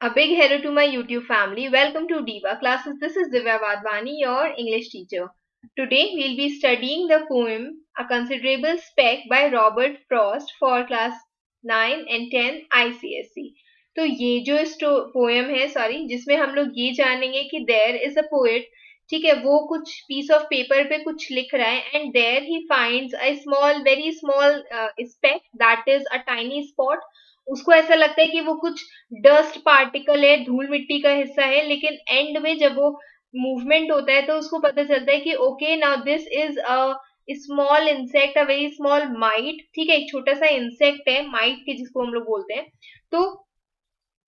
A big hello to my YouTube family. Welcome to Diva Classes. This is Divya Vadvani, your English teacher. Today we'll be studying the poem A Considerable Speck by Robert Frost for class 9 and 10 ICSE. तो ये जो poem है जिसमें हम लोग ये जानेंगे कि देयर इज अ पोएट, ठीक है, वो कुछ पीस ऑफ पेपर पे कुछ लिख रहा है and there he finds a small very small speck that is a tiny spot. उसको ऐसा लगता है कि वो कुछ डस्ट पार्टिकल है, धूल मिट्टी का हिस्सा है, लेकिन एंड में जब वो मूवमेंट होता है तो उसको पता चलता है कि okay now this is a small insect, a very small might. ठीक है, एक छोटा सा इंसेक्ट है माइट के जिसको हम लोग बोलते हैं. तो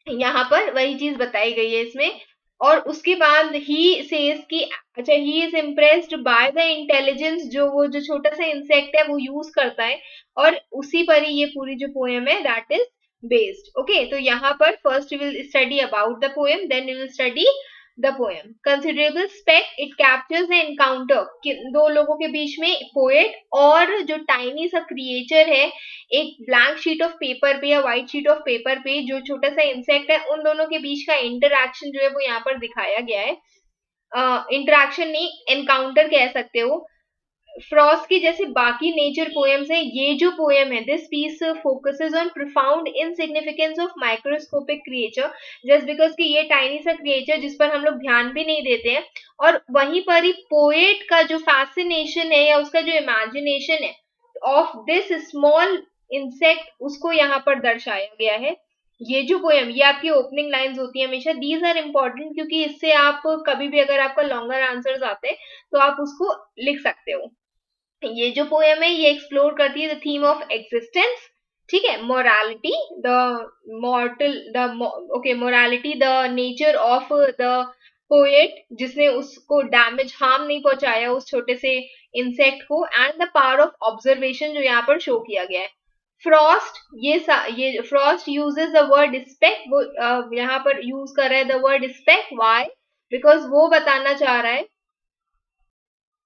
यहाँ पर वही चीज बताई गई है इसमें. और उसके बाद ही सेज कि अच्छा he is impressed by the intelligence जो जो छोटा सा इंसेक्ट है वो यूज करता है, और उसी पर ही ये पूरी जो पोएम है दैट इज बेस्ड. ओके, तो यहाँ पर first we will study about the poem, then we will study the poem. Considerable speck it captures the encounter, दो लोगों के बीच में पोएट और जो टाइनी सा क्रिएचर है एक ब्लैंक शीट ऑफ पेपर पे या व्हाइट शीट ऑफ पेपर पे जो छोटा सा इंसेक्ट है, उन दोनों के बीच का इंटरैक्शन जो है वो यहाँ पर दिखाया गया है. इंटरैक्शन नहीं, एनकाउंटर कह सकते हो. फ्रॉस्ट की जैसे बाकी नेचर पोएम्स है, ये जो पोएम है this piece focuses on profound insignificance of microscopic creature, just because कि ये टाइनी सा क्रिएचर जिस पर हम लोग ध्यान भी नहीं देते हैं, और वहीं पर ही पोएट का जो फैसिनेशन है या उसका जो इमेजिनेशन है ऑफ दिस स्मॉल इंसेक्ट उसको यहाँ पर दर्शाया गया है. ये जो पोएम, ये आपकी ओपनिंग लाइंस होती है हमेशा, दीज आर इंपॉर्टेंट क्योंकि इससे आप कभी भी अगर आपका लॉन्गर आंसर्स आते हैं तो आप उसको लिख सकते हो. ये जो पोएम है ये एक्सप्लोर करती है द थीम ऑफ एग्जिस्टेंस, ठीक है, morality the मॉर्टल the okay morality the nature of the poet जिसने उसको डैमेज हार्म नहीं पहुंचाया उस छोटे से इंसेक्ट को, and the power of observation जो यहाँ पर शो किया गया है. फ्रॉस्ट ये Frost uses the word speck, वो यहाँ पर यूज कर रहा है the word speck. Why? Because वो बताना चाह रहा है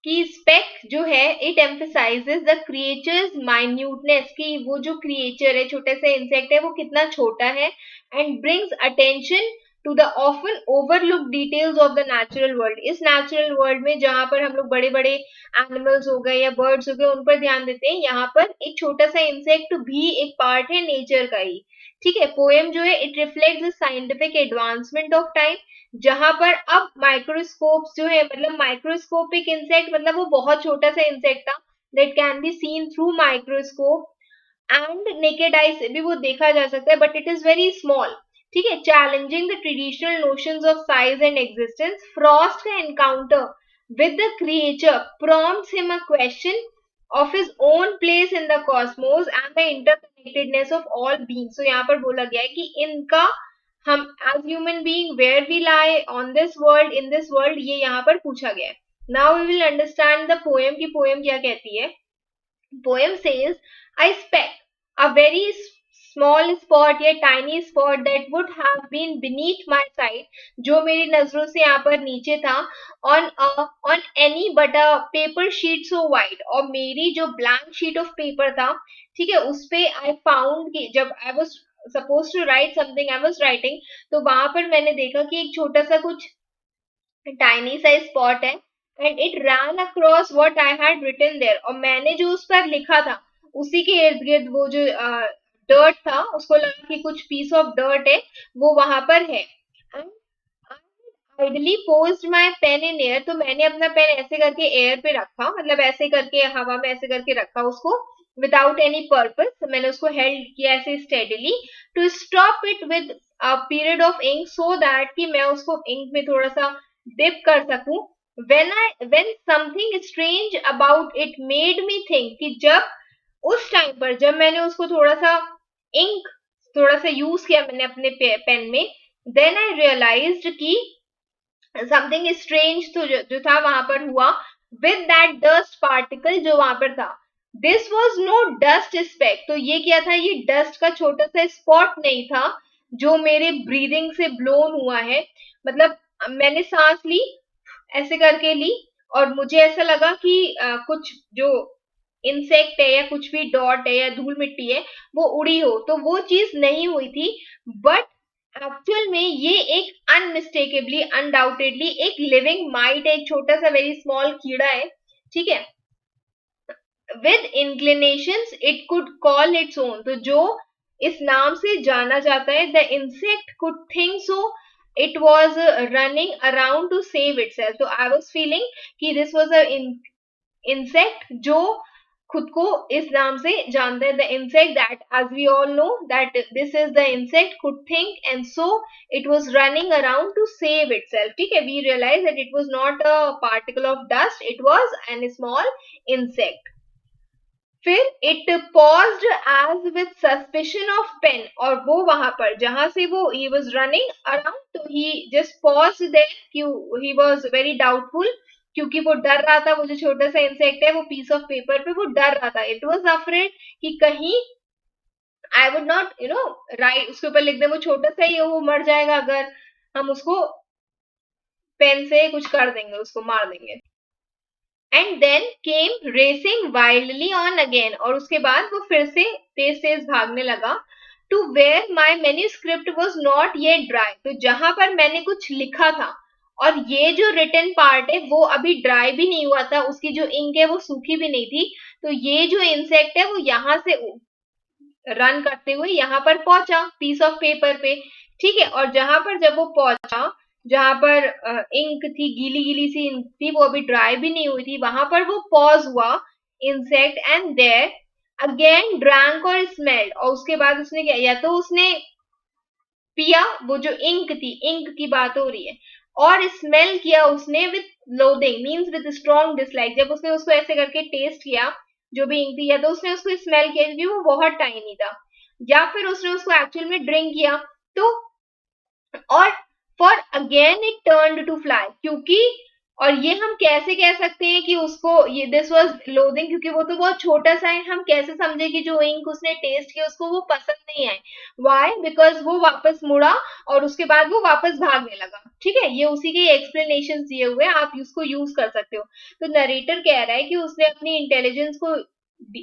कि स्पेक जो है it emphasises the creature's minuteness, कि वो जो क्रिएचर है छोटे से इंसेक्ट है वो कितना छोटा है, and brings attention to the often overlook details of the natural world. इस नेचुरल वर्ल्ड में जहां पर हम लोग बड़े बड़े एनिमल्स हो गए या बर्ड्स हो गए उन पर ध्यान देते हैं, यहाँ पर एक छोटा सा इंसेक्ट भी एक पार्ट है नेचर का ही. ठीक है, पोएम जो है it reflects the scientific advancement of time, जहां पर अब माइक्रोस्कोप जो है, मतलब माइक्रोस्कोपिक इंसेक्ट मतलब वो बहुत छोटा सा इंसेक्ट था that can be seen through microscope, and naked eye से भी वो देखा जा सकता है but it is very small. ठीक है, challenging the traditional notions of size and existence. Frost का encounter with the creature prompts him a question of his own place in the cosmos and the interconnectedness of all beings. So यहाँ पर बोला गया है कि इनका हम as human being where we lie on this world in this world, ये यहाँ पर पूछा गया है. Now we will understand the poem कि poem क्या कहती है. Poem says I speck a very small spot या tiny spot that would have been beneath my sight, जो मेरी नजरों से यहाँ पर नीचे था, on any but a paper sheet so white, और मेरी जो blank sheet of paper था, ठीक है, उस पे I found कि जब I was supposed to write something I was writing, तो वहां पर मैंने देखा कि एक छोटा सा कुछ टाइनी सा स्पॉट है and it run across what I had written there, और मैंने जो उस पर लिखा था उसी के इर्द गिर्द वो जो डर्ट था उसको लगा कि कुछ पीस ऑफ डर्ट है वो वहां पर है. And ideally posed my pain in air, तो मैंने अपना पेन ऐसे करके एयर पे रखा, मतलब ऐसे करके हवा में ऐसे करके रखा उसको विदाउट एनी पर्पस. मैंने उसको हेल्ड किया ऐसे steadily to stop it with a period of ink, so that कि मैं उसको इंक में थोड़ा सा डिप कर सकूं. when something strange about it made me think, कि जब उस टाइम पर जब मैंने उसको थोड़ा सा इंक थोड़ा सा यूज किया मैंने अपने पेन में, देन आई रियलाइज्ड कि समथिंग स्ट्रेंज तो जो था वहां पर हुआ विद दैट डस्ट पार्टिकल जो वहां पर था. This was no dust speck, तो ये क्या था, ये डस्ट का छोटा सा स्पॉट नहीं था जो मेरे ब्रीदिंग से ब्लोन हुआ है. मतलब मैंने सांस ली ऐसे करके ली और मुझे ऐसा लगा कि कुछ जो इंसेक्ट है या कुछ भी डॉट है या धूल मिट्टी है वो उड़ी हो, तो वो चीज नहीं हुई थी. बट एक्चुअल में ये एक अनमिस्टेकेबली अनडाउटेडली एक लिविंग माइट, एक छोटा सा वेरी स्मॉल कीड़ा है, ठीक है। With inclinations it could call its own, तो जो इस नाम से जाना जाता है, the insect could think so, it was running around to save itself. तो आई वॉज फीलिंग कि दिस वॉज अ इंसेक्ट जो खुद को इस नाम से जानते हैं, the insect that as we all know that this is the insect could think and so it was running around to save itself, ठीक है। We realise that it was not a particle of dust, it was an small insect. फिर it paused as with suspicion of pain, और वो वहां पर जहां से वो ही वाज रनिंग अराउंड, तो he just paused there, he was very doubtful, क्योंकि वो डर रहा था, वो जो छोटा सा इंसेक्ट है वो पीस ऑफ पेपर पे वो डर रहा था। इट वाज अफ्रेड कि कहीं आई वुड नॉट राइट, उसके ऊपर लिख दे वो छोटा सा ही वो मर जाएगा अगर हम उसको पेन से कुछ कर देंगे, उसको मार देंगे। And then came racing wildly on again, और उसके बाद वो फिर से तेज तेज भागने लगा। To where my manuscript was not yet dry, तो जहां पर मैंने कुछ लिखा था और ये जो रिटन पार्ट है वो अभी ड्राई भी नहीं हुआ था, उसकी जो इंक है वो सूखी भी नहीं थी। तो ये जो इंसेक्ट है वो यहाँ से रन करते हुए यहाँ पर पहुंचा पीस ऑफ पेपर पे, ठीक है। और जहां पर जब वो पहुंचा, जहां पर इंक थी, गीली गीली सी इंक थी, वो अभी ड्राई भी नहीं हुई थी, वहां पर वो पॉज हुआ insect, and there again drank और स्मेल्ड, और उसके बाद उसने क्या, या तो उसने पिया वो जो इंक थी, इंक की बात हो रही है, और स्मेल किया उसने with loathing means with strong dislike, जब उसने उसको ऐसे करके टेस्ट किया जो भी इंक थी, या तो उसने उसको स्मेल किया क्योंकि वो बहुत टाइनी था, या फिर उसने उसको एक्चुअल में ड्रिंक किया। तो और for again it turn to fly, क्योंकि और ये हम कैसे कह सकते हैं कि उसको ये दिस वाज लोदिंग, क्योंकि वो तो बहुत छोटा सा है, हम कैसे समझे कि जो इंक उसने टेस्ट किया उसको वो पसंद नहीं आए। वाई, बिकॉज वो वापस मुड़ा और उसके बाद वो वापस भागने लगा, ठीक है। ये उसी के एक्सप्लेनेशन दिए हुए, आप उसको यूज कर सकते हो। तो नरेटर कह रहा है कि उसने अपनी इंटेलिजेंस को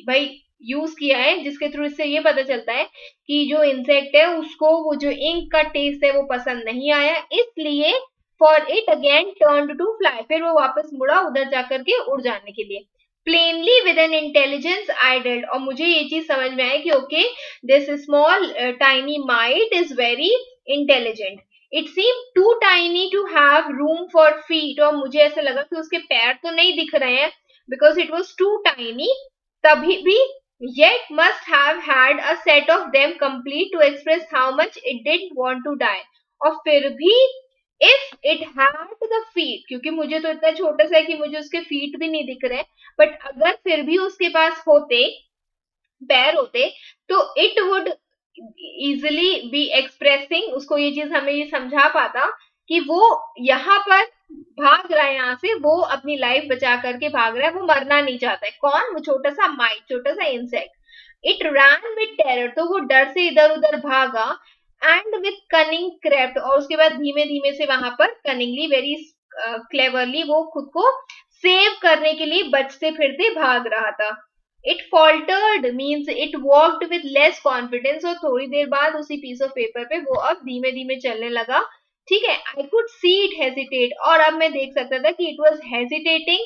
भाई यूज किया है, जिसके थ्रू इससे ये पता चलता है कि जो इंसेक्ट है उसको वो जो इंक का टेस्ट है वो पसंद नहीं आया, इसलिए for it again turn to fly, फिर वो वापस मुड़ा उधर जाकर के उड़ जाने के लिए। Plainly with an intelligence I dealt, और मुझे ये चीज समझ में आया कि okay this small tiny mite is very intelligent. It seem too tiny to have room for feet, और मुझे ऐसा लगा कि उसके पैर तो नहीं दिख रहे हैं because it was too tiny, तभी भी yet must have had a set of them complete to express how much it didn't want to die, और फिर भी if it had the feet, क्योंकि मुझे तो इतना छोटा सा है कि मुझे उसके फीट भी नहीं दिख रहे, बट अगर फिर भी उसके पास होते पैर होते तो it would easily be expressing, उसको ये चीज हमें ये समझा पाता कि वो यहाँ पर भाग रहा है, यहाँ से वो अपनी लाइफ बचा करके भाग रहा है, वो मरना नहीं चाहता है। कौन? वो छोटा सा माइट, छोटा सा insect. It ran with terror, तो वो डर से इधर उधर भागा, एंड विथ कनिंग क्रेप्ट, और उसके बाद धीमे धीमे से वहां पर कनिंगली वेरी क्लेवरली वो खुद को सेव करने के लिए बचते फिरते भाग रहा था। It faltered means it walked with less confidence, और थोड़ी देर बाद उसी पीस ऑफ पेपर पे वो अब धीमे धीमे चलने लगा, ठीक है। I could see it hesitate, और अब मैं देख सकता था कि it was hesitating.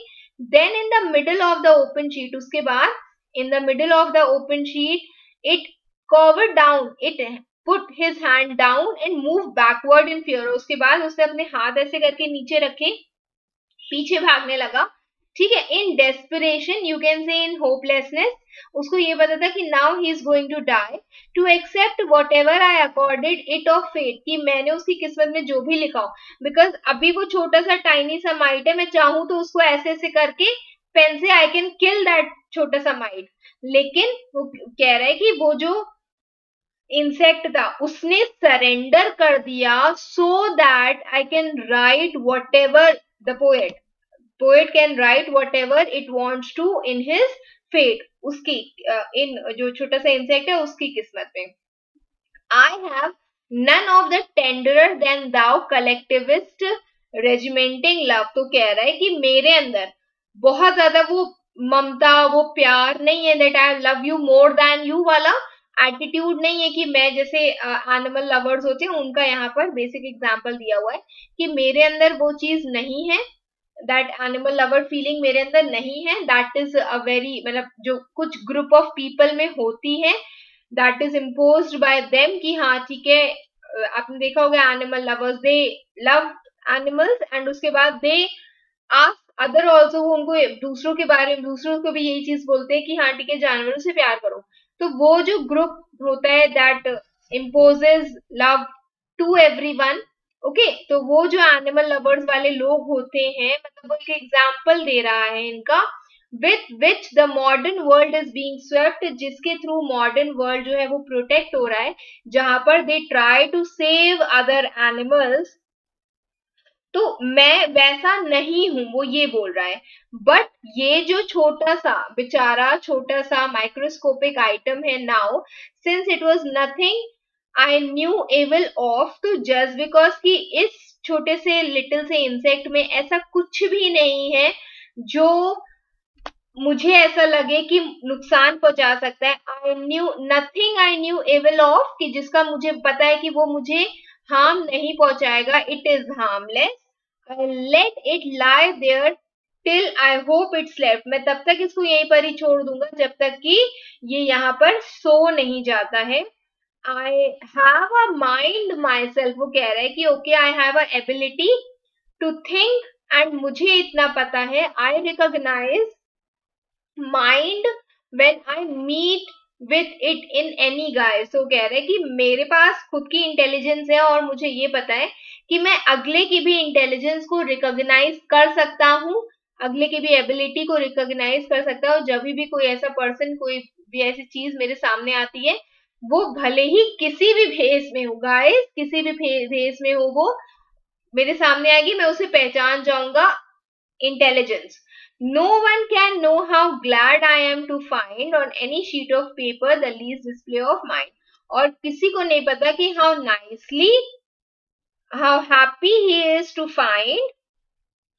Then in the middle of the open sheet, उसके बाद in the middle of the open sheet it covered down, it put his hand down and move backward in fear, उसके बाद उसने अपने हाथ ऐसे करके नीचे रखे, पीछे भागने लगा, ठीक है। In desperation, you can say in hopelessness, उसको ये पता था कि now he is going to die, to accept what ever I accorded it of fate, कि मैंने उसकी किस्मत में जो भी लिखा हो, बिकॉज अभी वो छोटा सा टाइनी सा माइट है, मैं चाहूं तो उसको ऐसे ऐसे करके पेन से आई कैन किल दैट छोटा सा माइट, लेकिन वो कह रहा है कि वो जो इंसेक्ट था उसने सरेंडर कर दिया, so that I can write what ever the poet can write what ever it wants to in his fate, उसकी इन जो छोटा सा इंसेक्ट है उसकी किस्मत में। I have none of the tenderer than thou collectivist regimenting love, तो कह रहा है कि मेरे अंदर बहुत ज्यादा वो ममता, वो प्यार नहीं है, that I love you more than you वाला, एटीट्यूड नहीं है कि मैं जैसे एनिमल लवर्स होते हैं उनका यहाँ पर बेसिक एग्जांपल दिया हुआ है कि मेरे अंदर वो चीज नहीं है, दैट एनिमल लवर फीलिंग मेरे अंदर नहीं है, दैट इज अ वेरी मतलब जो कुछ ग्रुप ऑफ पीपल में होती है, that is imposed bye them कि हाँ ठीक है, आपने देखा होगा animal lovers they love animals and उसके बाद दे आस्क अदर ऑल्सो, वो उनको दूसरों के बारे में दूसरों को भी यही चीज बोलते हैं कि हाँ ठीक है जानवरों से प्यार करो। तो वो जो ग्रुप होता है that imposes love to everyone, okay, तो वो जो एनिमल लवर्स वाले लोग होते हैं, मतलब वो एक एग्जाम्पल दे रहा है इनका, with which the modern world is being swept, जिसके थ्रू मॉडर्न वर्ल्ड जो है वो प्रोटेक्ट हो रहा है, जहां पर they try to save other animals. तो मैं वैसा नहीं हूं, वो ये बोल रहा है। बट ये जो छोटा सा बेचारा छोटा सा माइक्रोस्कोपिक आइटम है, now since it was nothing I knew evil of, तो जस्ट बिकॉज कि इस छोटे से लिटिल से इंसेक्ट में ऐसा कुछ भी नहीं है जो मुझे ऐसा लगे कि नुकसान पहुंचा सकता है। I knew nothing I knew evil of, कि जिसका मुझे पता है कि वो मुझे हार्म नहीं पहुंचाएगा, it is harmless, I let it lie there till I hope it slept, मैं तब तक इसको यहीं पर ही छोड़ दूंगा जब तक कि ये यहाँ पर सो नहीं जाता है। I have a mind myself, वो कह रहा है कि okay I have a ability to think, and मुझे इतना पता है, I recognise mind when I meet with it in any guy. So कह रहे हैं कि मेरे पास खुद की इंटेलिजेंस है और मुझे ये पता है कि मैं अगले की भी इंटेलिजेंस को रिकॉग्नाइज कर सकता हूँ, अगले की भी एबिलिटी को रिकॉग्नाइज कर सकता हूँ। जब भी कोई ऐसा पर्सन कोई भी ऐसी चीज मेरे सामने आती है, वो भले ही किसी भी भेष में हो गाइस, किसी भी भेष में हो, वो मेरे सामने आएगी, मैं उसे पहचान जाऊंगा। Intelligence. No one can know how glad I am to find on any sheet of paper the least display of mine. और किसी को नहीं पता कि how nicely, how happy he is to find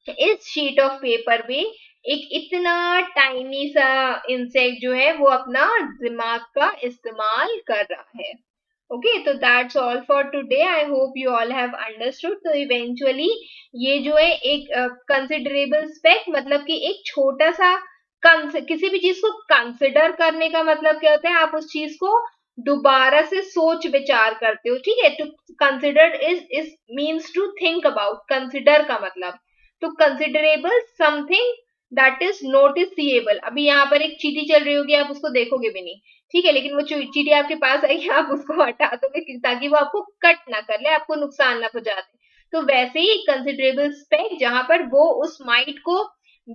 इस शीट ऑफ पेपर में एक इतना टाइनी सा इंसेक्ट जो है वो अपना दिमाग का इस्तेमाल कर रहा है। ओके, तो that's all for today, I hope you all have understood. तो इवेंचुअली ये जो है एक कंसिडरेबल स्पेक, मतलब कि एक छोटा सा किसी भी चीज को कंसिडर करने का मतलब क्या होता है, आप उस चीज को दोबारा से सोच विचार करते हो, ठीक है। To consider is means to think about, consider का मतलब, तो considerable something that is noticeable. अभी यहाँ पर एक चीटी चल रही होगी, आप उसको देखोगे भी नहीं, ठीक है, लेकिन वो चीटी आपके पास आएगी, आप उसको हटा दोगे ताकि वो आपको कट ना कर ले, आपको नुकसान ना पहुंचा दे। तो वैसे ही कंसिडरेबल स्पेक, जहां पर वो उस माइट को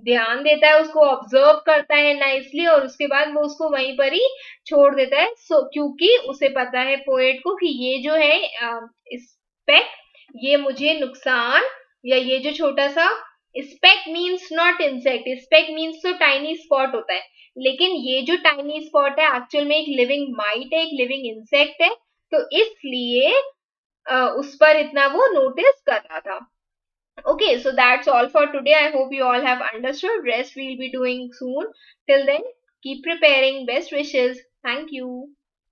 ध्यान देता है, उसको ऑब्जर्व करता है नाइसली, और उसके बाद वो उसको वहीं पर ही छोड़ देता है। सो क्योंकि उसे पता है पोएट को कि ये जो है स्पेक, ये मुझे नुकसान, या ये जो छोटा सा speck means not insect, speck means तो टाइनी स्पॉट होता है, लेकिन ये जो टाइनी स्पॉट है एक्चुअल में एक लिविंग माइट है, एक लिविंग इंसेक्ट है, तो इसलिए उस पर इतना वो नोटिस कर रहा था। Okay, so that's all for today. I hope you all have understood. Rest we'll be doing soon. Till then, keep preparing. Best wishes. Thank you.